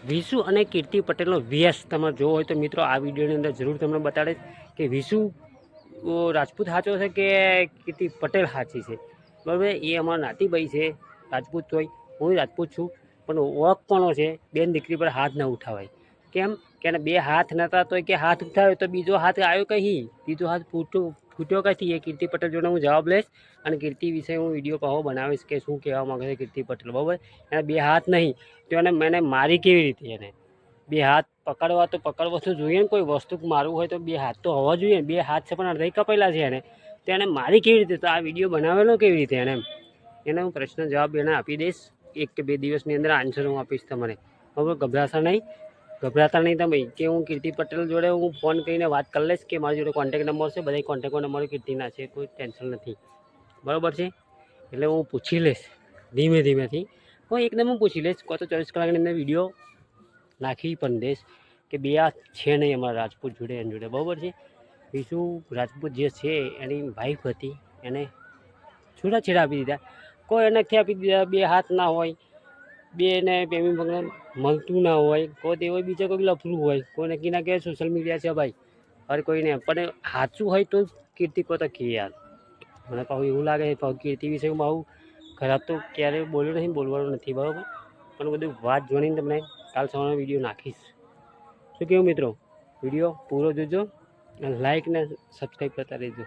વિશુ અને કીર્તિ પટેલનો વ્યસ તમે જોવો હોય તો મિત્રો આ વિડીયોની અંદર જરૂર તમને બતાડે કે વિશુ રાજપૂત સાચો છે કે કીર્તિ પટેલ સાચી છે, બરાબર. એ અમારા નાતીભાઈ છે, રાજપૂત હોય, હું રાજપૂત છું, પણ ઓળખ કોનો છે? બેન દીકરી પર હાથ ન ઉઠાવાય. કેમ કે એને બે હાથ નહોતા તો કે હાથ ઉઠાવ્યો તો બીજો હાથ આવ્યો કંઈ, બીજો હાથ ફૂટ્યો કંઈથી? એ કીર્તિ પટેલ જોડે હું જવાબ લઈશ અને કીર્તિ વિશે હું વિડીયો પાહો બનાવીશ કે શું કહેવા માગે છે કીર્તિ પટેલ, બરાબર. એને બે હાથ નહીં તો એને મેં મારી કેવી રીતે? એને બે હાથ પકડવા તો જોઈએ ને, કોઈ વસ્તુ મારવું હોય તો બે હાથ તો હોવા જોઈએ. બે હાથ છે પણ અડધા કપાયેલા છે એને, તો એને મારી કેવી રીતે? તો આ વિડીયો બનાવેલો કેવી રીતે એને હું પ્રશ્ન જવાબ એને આપી દઈશ. 1 કે 2 દિવસની અંદર આન્સર હું આપીશ તમને, બરાબર. ગભરાતા નહીં તમે કે હું કીર્તિ પટેલ જોડે હું ફોન કરીને વાત કરી લઈશ કે મારી જોડે કોન્ટેક નંબર છે, બધા કોન્ટેક નંબર કીર્તિના છે, કોઈ ટેન્શન નથી, બરાબર છે. એટલે હું પૂછી લઈશ ધીમેથી, હું એકદમ પૂછી લઈશ. તો 24 કલાકની અંદર વિડીયો નાખી પણ દઈશ કે બે આ છે નહીં અમારા રાજપૂત જોડે એની જોડે, બરાબર છે. વિશુ રાજપૂત જે છે એની વાઈફ હતી, એને છૂટાછેડા આપી દીધા. કોઈ એને નથી આપી દીધા. બે હાથ ના હોય, બેને પ્રેમી ભગવાન મળતું ના હોય, કોઈ તે હોય બીજા કોઈ લફરું હોય, કોઈ નક્કી ના કહેવાય. સોશિયલ મીડિયા છે ભાઈ, હર કોઈને. પણ સાચું હોય તો કીર્તિ કહો તો કે યાર, મને કહું એવું લાગે છે કીર્તિ વિશે હું બહુ ખરાબ તો ક્યારેય બોલ્યો નહીં, બોલવાનું નથી, બરાબર. પણ બધું વાત જોઈને તમને કાલ સવારનો વિડીયો નાખીશ. શું કહેવું મિત્રો? વિડીયો પૂરો જોજો અને લાઈક ને સબસ્ક્રાઈબ કરતા રહેજો.